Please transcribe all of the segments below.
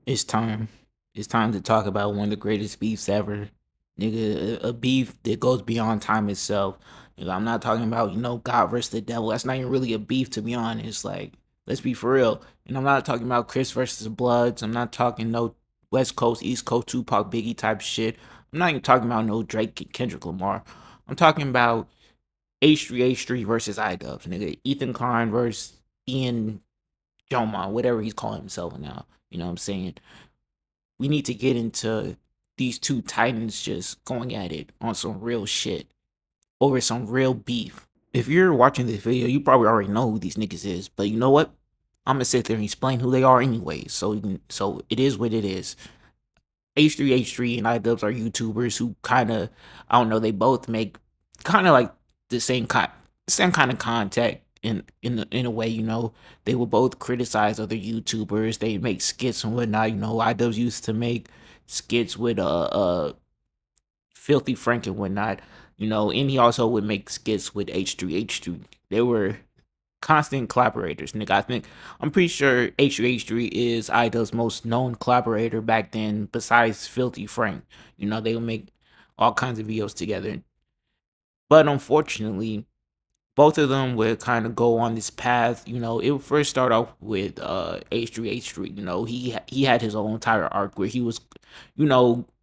It's time. It's time to talk about one of the greatest beefs ever. Nigga, a beef that goes beyond time itself. Nigga, I'm not talking about, God versus the devil. That's not even really a beef, to be honest. Like, let's be for real. And I'm not talking about Chris versus Bloods. I'm not talking no West Coast, East Coast, Tupac, Biggie type shit. I'm not even talking about no Drake, Kendrick Lamar. I'm talking about H3H3 versus Idubbbz, nigga. Ethan Klein versus Ian Joma, whatever he's calling himself now. You know what I'm saying? We need to get into these two titans just going at it on some real shit over some real beef. If you're watching this video, you probably already know who these niggas is, but you know what? I'm gonna sit there and explain who they are anyway. So it is what it is. H3H3 and Idubbbz are YouTubers who kind of, I don't know, they both make kind of like the same kind of content in a way. They will both criticize other YouTubers. They make skits and whatnot. Idubbbz used to make skits with Filthy Frank and whatnot. And he also would make skits with H3H3. They were constant collaborators, nigga. I'm pretty sure H3H3 is Ida's most known collaborator back then, besides Filthy Frank. They would make all kinds of videos together. But unfortunately, both of them would kind of go on this path. It would first start off with H3H3. He had his own entire arc where he was,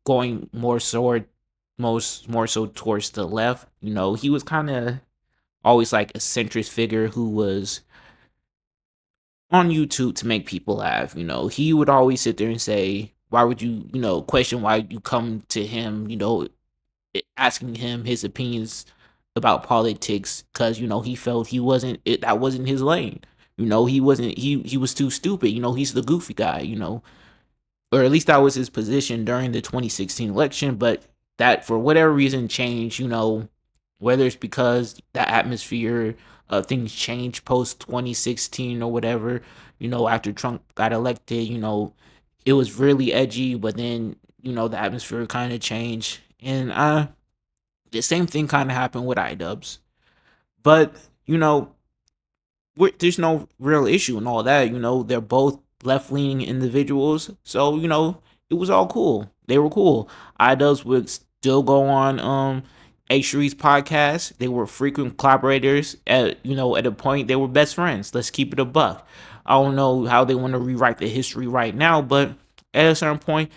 going more so towards the left. He was kind of always like a centrist figure who was on YouTube to make people laugh. He would always sit there and say, why would you, question why you come to him, asking him his opinions about politics because, he felt that wasn't his lane. He was too stupid. He's the goofy guy, or at least that was his position during the 2016 election. But that, for whatever reason, changed. Whether it's because the atmosphere of things changed post 2016 or whatever. After Trump got elected, it was really edgy, but then the atmosphere kind of changed, and the same thing kind of happened with Idubbbz. But you know, there's no real issue and all that. They're both left leaning individuals, so it was all cool. They were cool. Idubbbz would still go on H3's podcast. They were frequent collaborators. At a point they were best friends. Let's keep it a buck. I don't know how they want to rewrite the history right now, but at a certain point,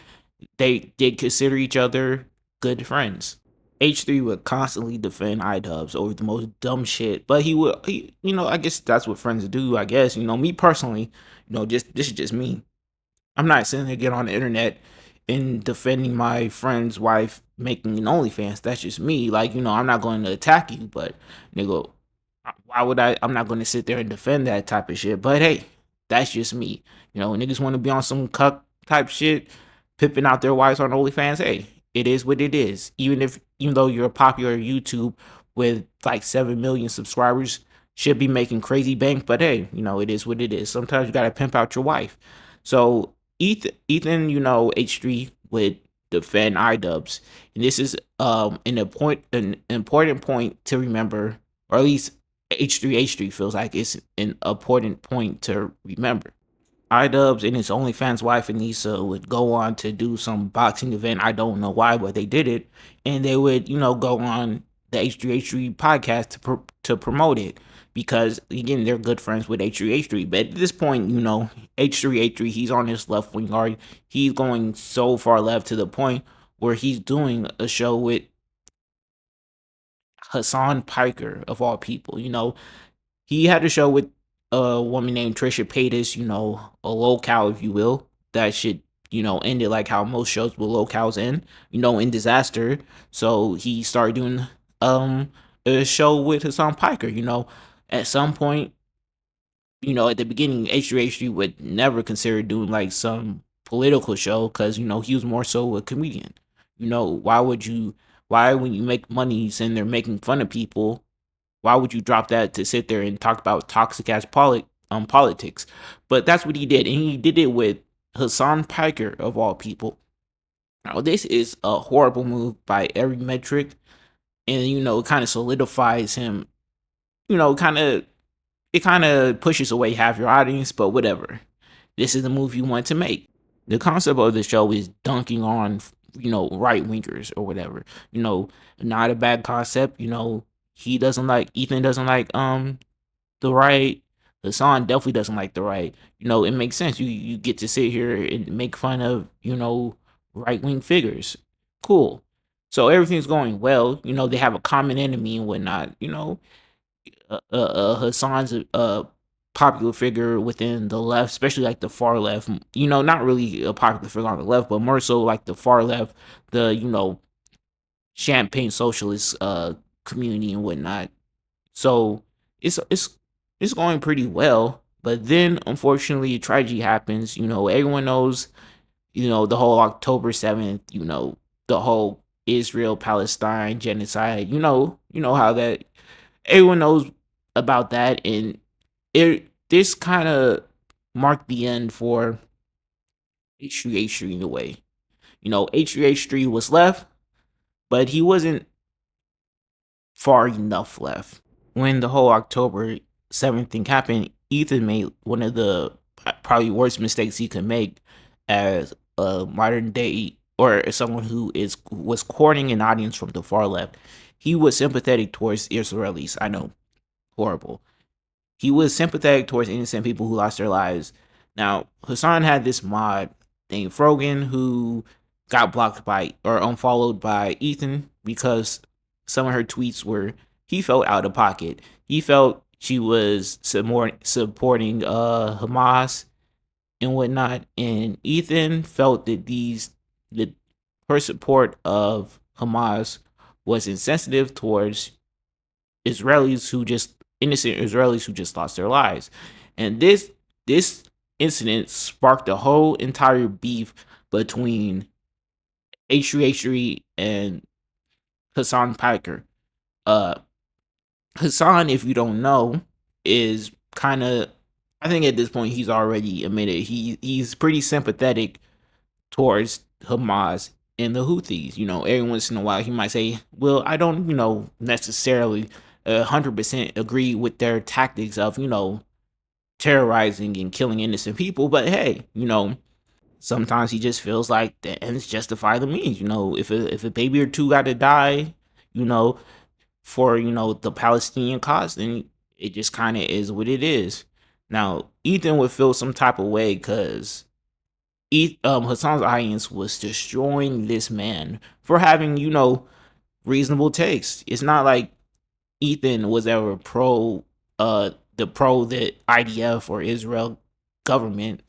they did consider each other good friends. H3 would constantly defend Idubbbz over the most dumb shit, but I guess that's what friends do. I guess me personally, just this is just me. I'm not sitting there get on the internet and defending my friend's wife making an OnlyFans. That's just me. Like I'm not going to attack you, but nigga, why would I? I'm not going to sit there and defend that type of shit. But hey, that's just me. Niggas want to be on some cuck type shit, pipping out their wives on OnlyFans. Hey, it is what it is. Even though you're a popular YouTube with like 7 million subscribers, should be making crazy bank. But hey, it is what it is. Sometimes you gotta pimp out your wife. So Ethan, H3 would defend Idubbbz, and this is an important point to remember, or at least H3H3 feels like it's an important point to remember. Idubbbz and his OnlyFans wife Anissa would go on to do some boxing event. I don't know why, but they did it, and they would, go on the H3H3 podcast to promote it because again they're good friends with H3H3. But at this point, H3H3 he's on his left wing guard. He's going so far left to the point where he's doing a show with Hassan Piker of all people. He had a show with a woman named Trisha Paytas, a locale, if you will. That shit, ended like how most shows with locales end, in disaster. So he started doing a show with Hassan Piker. At some point, at the beginning, H3H3 would never consider doing like some political show because, he was more so a comedian. Why when you make money and they're making fun of people, why would you drop that to sit there and talk about toxic ass politics? But that's what he did, and he did it with Hassan Piker of all people. Now this is a horrible move by every metric, and it kind of solidifies him. Kind of it kind of pushes away half your audience, but whatever. This is the move you want to make. The concept of the show is dunking on, right wingers or whatever. You know, not a bad concept. He doesn't like Ethan doesn't like the right. Hassan definitely doesn't like the right. It makes sense. You get to sit here and make fun of right wing figures. Cool. So everything's going well. They have a common enemy and whatnot. Hassan's a popular figure within the left, especially like the far left. Not really a popular figure on the left, but more so like the far left, the champagne socialist community and whatnot. So it's going pretty well. But then unfortunately a tragedy happens. Everyone knows, the whole October 7th, the whole Israel Palestine genocide. You know how that everyone knows about that, and this kind of marked the end for H3H3 in a way. H3H3 was left, but he wasn't far enough left. When the whole October 7th thing happened, Ethan made one of the probably worst mistakes he could make as a modern day or as someone was courting an audience from the far left. He was sympathetic towards Israelis. I know, horrible. He was sympathetic towards innocent people who lost their lives. Now, Hassan had this mod named Frogan who got blocked by or unfollowed by Ethan because some of her tweets were he felt out of pocket. He felt she was supporting Hamas and whatnot, and Ethan felt that her support of Hamas was insensitive towards Israelis who just innocent Israelis who just lost their lives. And this incident sparked a whole entire beef between H3H3 and Hassan Piker. Uh Hassan, if you don't know, is kind of I think at this point he's already admitted he's pretty sympathetic towards Hamas and the Houthis. Every once in a while he might say, "Well, I don't, necessarily 100% agree with their tactics of, terrorizing and killing innocent people, but hey, sometimes he just feels like the ends justify the means. If a baby or two got to die, you know, for the Palestinian cause, then it just kind of is what it is." Now, Ethan would feel some type of way because Hassan's audience was destroying this man for having, reasonable takes. It's not like Ethan was ever pro the IDF or Israel government.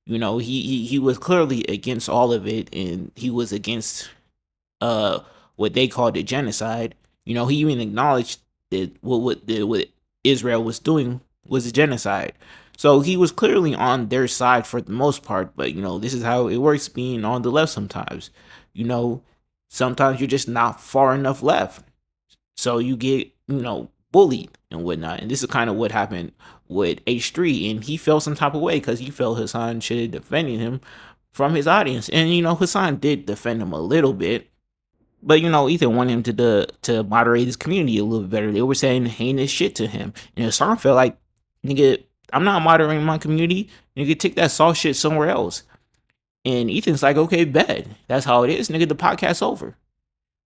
He was clearly against all of it, and he was against uh what they called the genocide. He even acknowledged that what Israel was doing was a genocide. So he was clearly on their side for the most part, but this is how it works being on the left sometimes. You know, Sometimes you're just not far enough left. So you get, bullied and whatnot. And this is kind of what happened with H3. And he felt some type of way because he felt Hassan should have defended him from his audience. And, Hassan did defend him a little bit. But Ethan wanted him to moderate his community a little bit better. They were saying heinous shit to him, and Hassan felt like, nigga, I'm not moderating my community. Nigga, take that soft shit somewhere else. And Ethan's like, okay, bet. That's how it is, nigga. The podcast's over.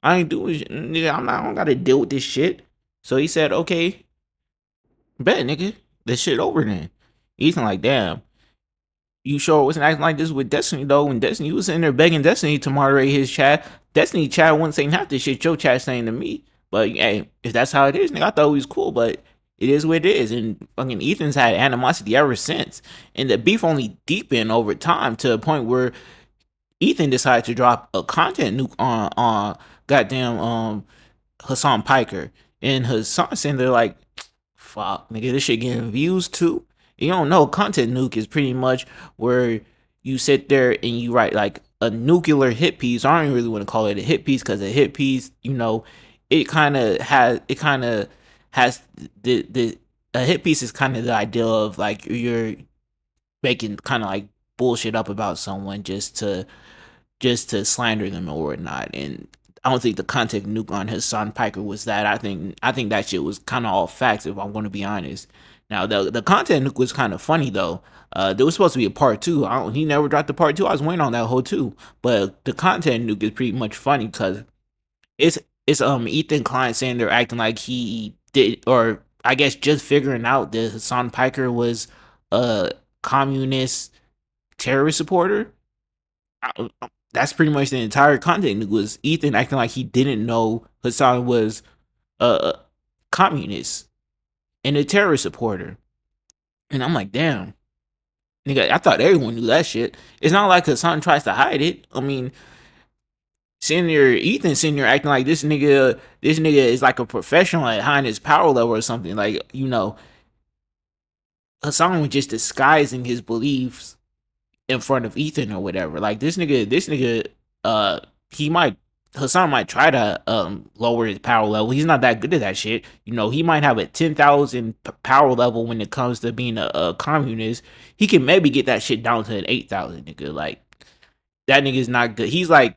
I ain't doing shit, nigga. I don't gotta deal with this shit. So he said, okay, bet, nigga. This shit over then. Ethan like, damn. You sure wasn't acting like this with Destiny though? When Destiny was in there begging Destiny to moderate his chat, Destiny chat wasn't saying half the shit your chat saying to me. But hey, if that's how it is, nigga, I thought it was cool, but it is what it is. And fucking Ethan's had animosity ever since. And the beef only deepened over time to a point where Ethan decided to drop a content nuke on goddamn Hassan Piker. And Hassan saying they're like, fuck, nigga, this shit getting views too. You don't know, content nuke is pretty much where you sit there and you write like a nuclear hit piece. I don't really want to call it a hit piece because a hit piece, it kind of has the a hit piece is kind of the idea of like you're making kind of like bullshit up about someone just to slander them or whatnot. And I don't think the content nuke on Hassan Piker was that. I think that shit was kind of all facts, if I'm going to be honest. Now the content nuke was kind of funny though. There was supposed to be a part two. He never dropped the part two. I was waiting on that whole two, but the content nuke is pretty much funny because it's Ethan Klein saying they're acting like he did, or I guess just figuring out that Hassan Piker was a communist terrorist supporter. That's pretty much the entire content. It was Ethan acting like he didn't know Hassan was a communist and a terrorist supporter. And I'm like, damn, nigga, I thought everyone knew that shit. It's not like Hassan tries to hide it. I mean, sitting there acting like this nigga is like a professional at hiding his power level or something. Like, Hassan was just disguising his beliefs in front of Ethan or whatever. Like this nigga, he might Hassan might try to lower his power level. He's not that good at that shit. He might have a 10,000 power level when it comes to being a communist. He can maybe get that shit down to an 8,000 nigga. Like that nigga's not good. He's like,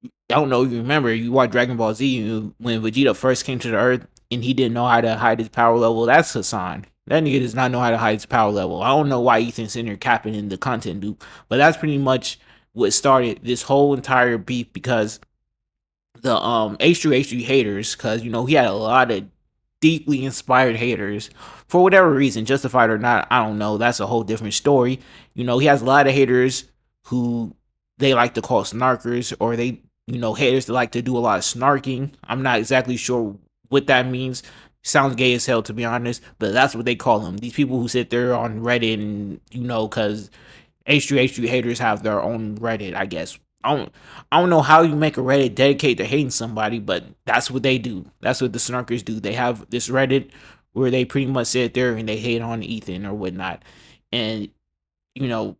I don't know. You remember you watched Dragon Ball Z when Vegeta first came to the Earth and he didn't know how to hide his power level. That's Hassan. That nigga does not know how to hide his power level. I don't know why Ethan's in there capping in the content dude, but that's pretty much what started this whole entire beef because the H3H3 haters, because he had a lot of deeply inspired haters for whatever reason, justified or not, I don't know. That's a whole different story. He has a lot of haters who they like to call snarkers, or they, haters that like to do a lot of snarking. I'm not exactly sure what that means. Sounds gay as hell, to be honest, but that's what they call them. These people who sit there on Reddit and, because H3H3 haters have their own Reddit, I guess. I don't know how you make a Reddit dedicated to hating somebody, but that's what they do. That's what the snarkers do. They have this Reddit where they pretty much sit there and they hate on Ethan or whatnot. And, you know,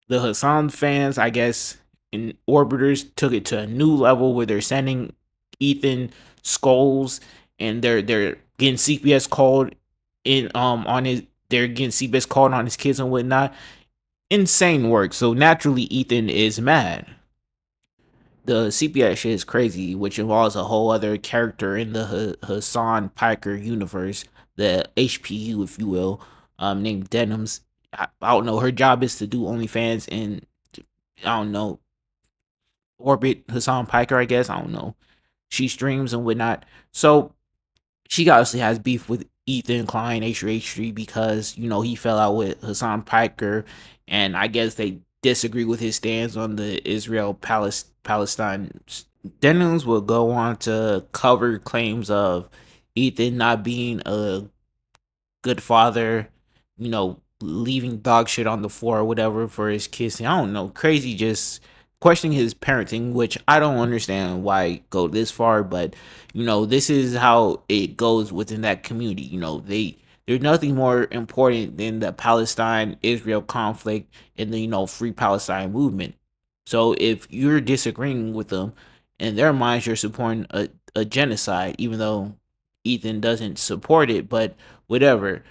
the Hassan fans, I guess, and Orbiters took it to a new level where they're sending Ethan skulls and they're getting CPS called in on his they're getting CPS called on his kids and whatnot. Insane work. So naturally Ethan is mad. The CPS shit is crazy, which involves a whole other character in the Hassan Piker universe, the HPU, if you will, named Denims. I don't know. Her job is to do OnlyFans and I don't know, orbit Hassan Piker. I guess I don't know. She streams and whatnot. So she obviously has beef with Ethan Klein H3H3 because he fell out with Hassan Piker, and I guess they disagree with his stance on the Israel Palestine. Denims will go on to cover claims of Ethan not being a good father, leaving dog shit on the floor or whatever for his kids. I don't know, crazy, just questioning his parenting, which I don't understand why it go this far, but this is how it goes within that community. There's nothing more important than the Palestine Israel conflict and the Free Palestine movement. So if you're disagreeing with them, in their minds you're supporting a genocide, even though Ethan doesn't support it, but whatever.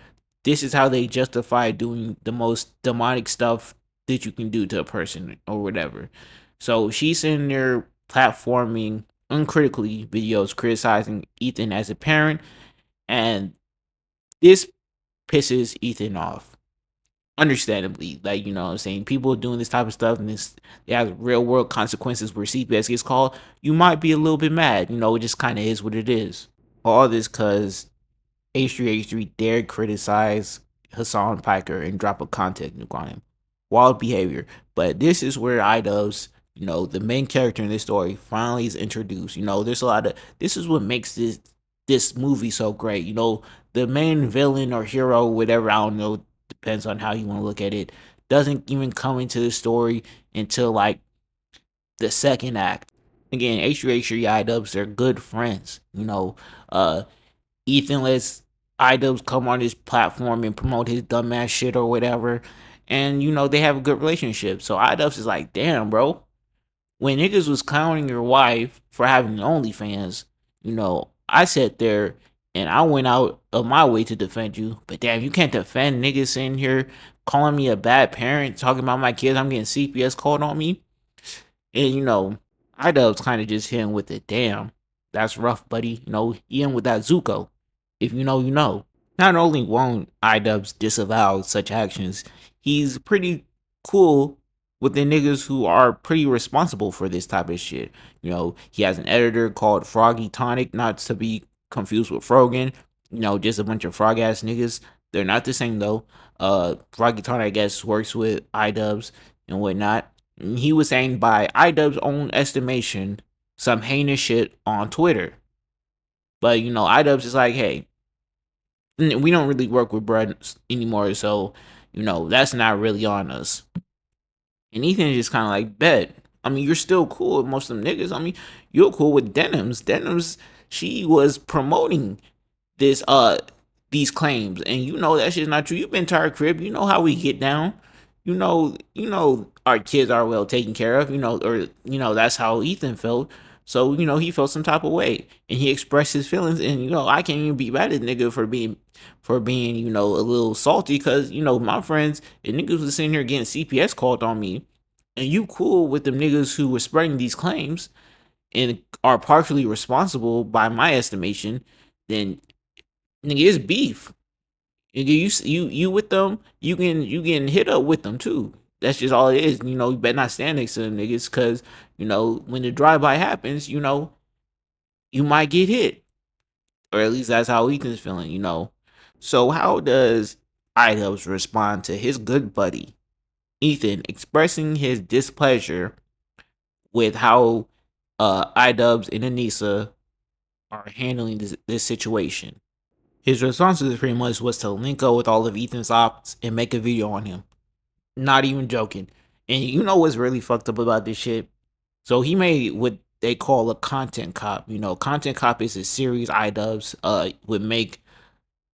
This is how they justify doing the most demonic stuff that you can do to a person or whatever. So she's in there platforming uncritically videos criticizing Ethan as a parent, and this pisses Ethan off. Understandably, like, what I'm saying, people doing this type of stuff and this, it has real world consequences where CPS gets called, you might be a little bit mad. It just kind of is what it is. All this because H3H3 dared criticize Hassan Piker and drop a content nuke on him. Wild behavior. But this is where Idubbbz, the main character in this story, finally is introduced. There's a lot of, this is what makes this movie so great. The main villain or hero, whatever, I don't know, depends on how you want to look at it, doesn't even come into the story until like the second act. Again, H3H3 Idubbbz, they're good friends. Ethan lets Idubbbz come on his platform and promote his dumbass shit or whatever. And, they have a good relationship. So Idubbbz is like, damn, bro. When niggas was clowning your wife for having OnlyFans, I sat there and I went out of my way to defend you. But damn, you can't defend niggas in here calling me a bad parent, talking about my kids. I'm getting CPS called on me. And, Idubbbz kind of just hit him with it. Damn, that's rough, buddy. He in with that Zuko. If you know, you know. Not only won't Idubbbz disavow such actions, he's pretty cool with the niggas who are pretty responsible for this type of shit. You know, he has an editor called Froggy Tonic, not to be confused with Frogan. You know, just a bunch of frog ass niggas. They're not the same though. Froggy Tonic, I guess, works with Idubbbz and whatnot. And he was saying by Idubbbz' own estimation, some heinous shit on Twitter. But you know, Idubbbz is like, hey, we don't really work with bread anymore, so you know that's not really on us. And Ethan is just kind of like, bet. I mean, you're still cool with most of them niggas. I mean, you're cool with Denims. Denims, she was promoting this these claims, and you know that shit's not true. You've been to our crib. You know how we get down. You know our kids are well taken care of. You know, or you know that's how Ethan felt. So you know he felt some type of way, and he expressed his feelings. And you know I can't even be mad at nigga for being you know a little salty because you know my friends and niggas was sitting here getting CPS called on me, and you cool with them niggas who were spreading these claims and are partially responsible by my estimation, then nigga, it's beef. Nigga, you with them, you getting hit up with them too. That's just all it is. You know, you better not stand next to them niggas, cause you know when the drive by happens, you know you might get hit, or at least that's how Ethan's feeling. You know, so how does Idubbbz respond to his good buddy Ethan expressing his displeasure with how Idubbbz and Anissa are handling this situation? His response to this pretty much was to link up with all of Ethan's ops and make a video on him. Not even joking. And you know what's really fucked up about this shit? So he made what they call a content cop. You know, content cop is a series Idubbbz would make.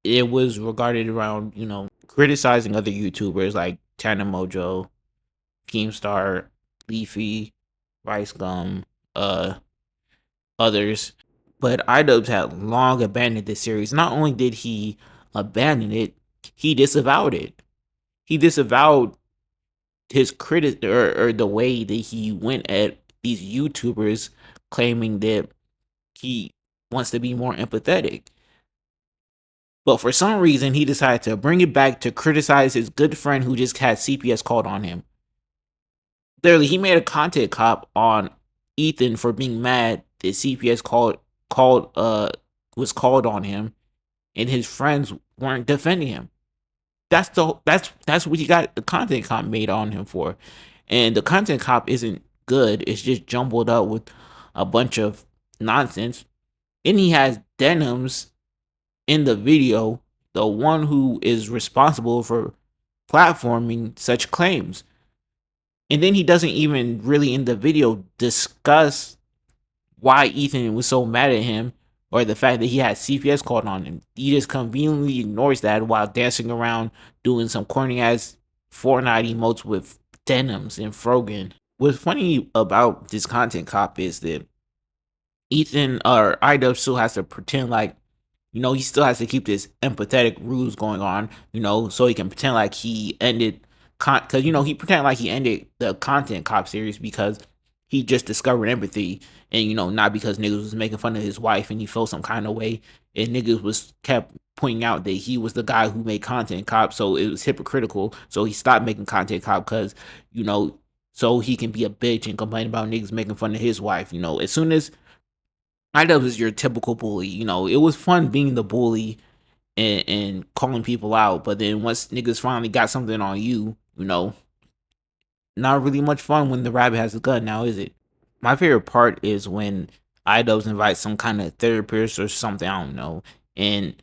It was regarded around, you know, criticizing other YouTubers like Tana Mojo, Keemstar, Leafy, Rice Gum, others. But Idubbbz had long abandoned this series. Not only did he abandon it, he disavowed it. He disavowed his critic or the way that he went at these YouTubers, claiming that he wants to be more empathetic. But for some reason, he decided to bring it back to criticize his good friend who just had CPS called on him. Literally, he made a content cop on Ethan for being mad that CPS was called on him, and his friends weren't defending him. That's what he got the content cop made on him for, and the content cop isn't good. It's just jumbled up with a bunch of nonsense. And he has Denims in the video, the one who is responsible for platforming such claims. And then he doesn't even really in the video discuss why Ethan was so mad at him or the fact that he had CPS called on him. He just conveniently ignores that while dancing around doing some corny ass Fortnite emotes with Denims and Frogan. What's funny about this content cop is that Ethan or Idubbbz still has to pretend like, you know, he still has to keep this empathetic ruse going on, you know, so he can pretend like he ended, because, you know, he pretended like he ended the content cop series because he just discovered empathy, and, you know, not because niggas was making fun of his wife and he felt some kind of way, and niggas was kept pointing out that he was the guy who made content cop, so it was hypocritical, so he stopped making content cop because, you know, so he can be a bitch and complain about niggas making fun of his wife, you know, as soon as Idubbbz is your typical bully. You know, it was fun being the bully and calling people out, but then once niggas finally got something on you, you know, not really much fun when the rabbit has a gun now, is it? My favorite part is when Idubbbz invites some kind of therapist or something, I don't know, and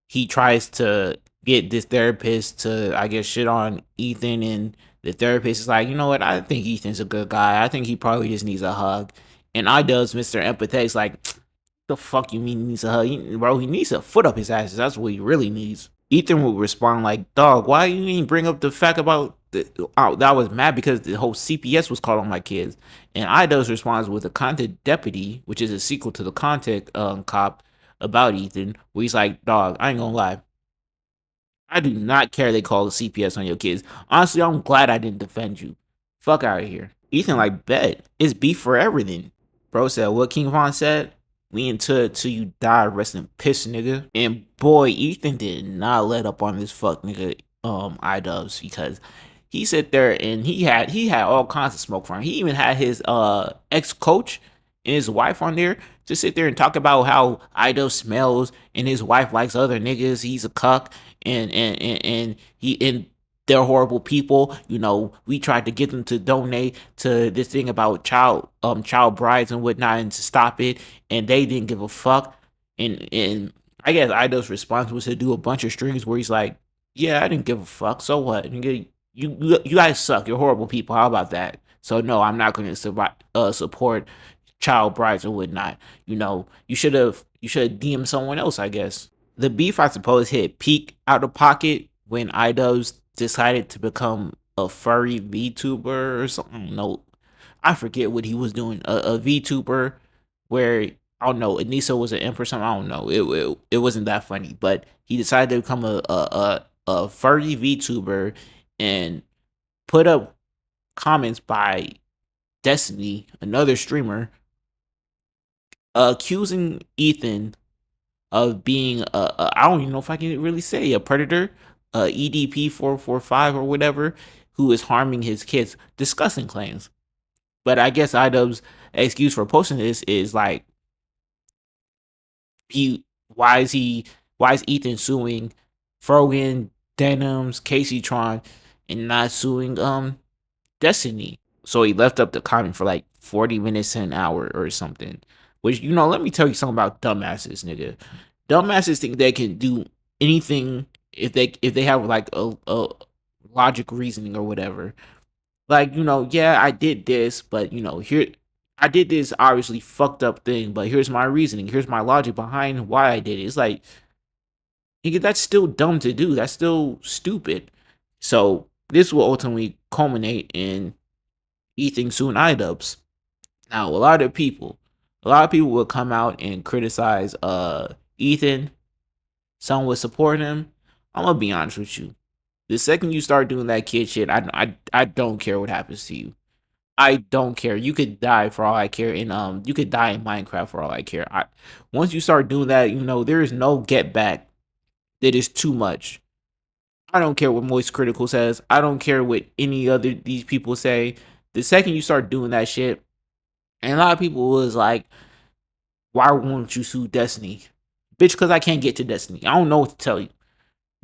he tries to get this therapist to, I guess, shit on Ethan, and the therapist is like, you know what, I think Ethan's a good guy. I think he probably just needs a hug. And Idubbbz, Mr. Empathetic, is like, the fuck you mean he needs a hug? Bro, he needs a foot up his ass. That's what he really needs. Ethan would respond like, dog, why you didn't bring up the fact about that I was mad because the whole CPS was called on my kids. And Idubbbz responds with a content deputy, which is a sequel to the content cop about Ethan, where he's like, dog, I ain't gonna lie. I do not care they call the CPS on your kids. Honestly, I'm glad I didn't defend you. Fuck out of here. Ethan like, bet. It's beef for everything. Bro said what King Von said? We into till you die, rest in piss, nigga. And boy, Ethan did not let up on this fuck nigga Idubbbz, because he sit there and he had all kinds of smoke for him. He even had his ex coach and his wife on there to sit there and talk about how Idubbbz smells and his wife likes other niggas. He's a cuck, and they're horrible people. You know, we tried to get them to donate to this thing about child brides and whatnot, and to stop it, and they didn't give a fuck. And I guess Idubbbz' response was to do a bunch of streams where he's like, "Yeah, I didn't give a fuck. So what? You guys suck. You're horrible people. How about that? So no, I'm not going to support child brides and whatnot. You know, you should DM someone else, I guess." The beef, I suppose, hit peak out of pocket when Idubbbz decided to become a furry VTuber or something. No, I forget what he was doing. A VTuber where, I don't know, Anissa was an imp or something. I don't know. It wasn't that funny, but he decided to become a furry VTuber and put up comments by Destiny, another streamer, accusing Ethan of being I don't even know if I can really say a predator, EDP 445 or whatever, who is harming his kids. Disgusting claims. But I guess Idubbbz' excuse for posting this is like, he why is Ethan suing Frogan, Denims, Casey Tron, and not suing Destiny? So he left up the comment for like 40 minutes to an hour or something. Which, let me tell you something about dumbasses, nigga. Dumbasses think they can do anything if they have like a logic reasoning or whatever. Like, yeah, I did this, but here I did this obviously fucked up thing, but here's my reasoning. Here's my logic behind why I did it. It's like, nigga, that's still dumb to do. That's still stupid. So this will ultimately culminate in Ethan suing Idubbbz. Now, a lot of people will come out and criticize Ethan. Some will support him. I'm gonna be honest with you. The second you start doing that kid shit, I don't care what happens to you. I don't care. You could die for all I care, and you could die in Minecraft for all I care. Once you start doing that, there is no get back. That is too much. I don't care what Moist Critical says. I don't care what any other these people say. The second you start doing that shit, and a lot of people was like, "Why won't you sue Destiny, bitch? Because I can't get to Destiny. I don't know what to tell you,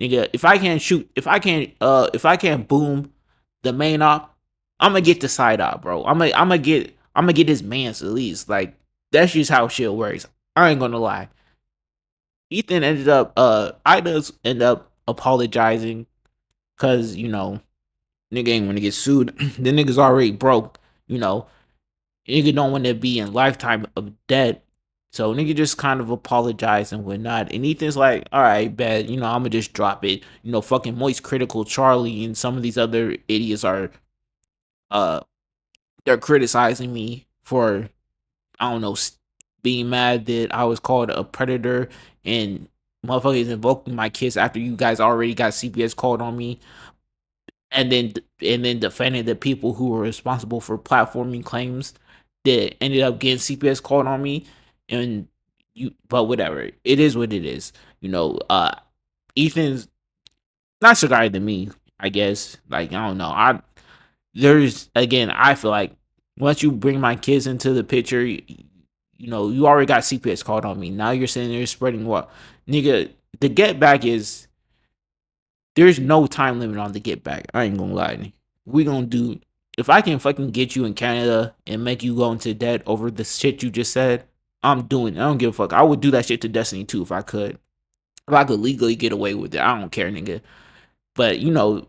nigga. If I can't shoot, if I can't boom the main op, I'm gonna get the side op, bro. I'm gonna get his mans at least. Like, that's just how shit works. I ain't gonna lie. Ethan ended up Ida's end up apologizing because nigga ain't want to get sued. The nigga's already broke. You know, nigga don't want to be in lifetime of debt. So nigga just kind of apologized and whatnot. And Ethan's like, all right, bet, I'ma just drop it. Fucking Moist Critical Charlie and some of these other idiots are uh they're criticizing me for, I don't know, being mad that I was called a predator, and motherfuckers invoking my kids after you guys already got CPS called on me, and then defending the people who were responsible for platforming claims that ended up getting CPS called on me. And but whatever, it is what it is. Ethan's not so guy than me, I guess. Like, I don't know. I feel like once you bring my kids into the picture, you already got CPS called on me. Now you're sitting there spreading what, nigga? The get back is, there's no time limit on the get back. I ain't gonna lie. We gonna do, if I can fucking get you in Canada and make you go into debt over the shit you just said, I'm doing it. I don't give a fuck. I would do that shit to Destiny too if I could. If I could legally get away with it, I don't care, nigga. But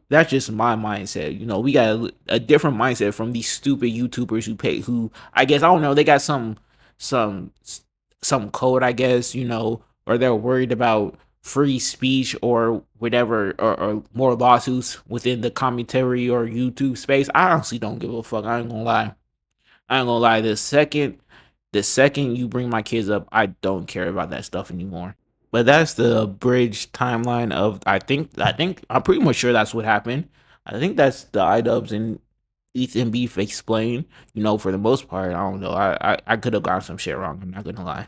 that's just my mindset. We got a different mindset from these stupid YouTubers who I guess, I don't know, they got some some code, I guess, or they're worried about free speech or whatever, or more lawsuits within the commentary or YouTube space. I honestly don't give a fuck. I ain't gonna lie. I ain't gonna lie. The second you bring my kids up, I don't care about that stuff anymore. But that's the bridge timeline of, I think I'm pretty much sure that's what happened. I think that's the Idubbbz and Ethan beef explained. For the most part, I don't know. I could have gotten some shit wrong. I'm not gonna lie.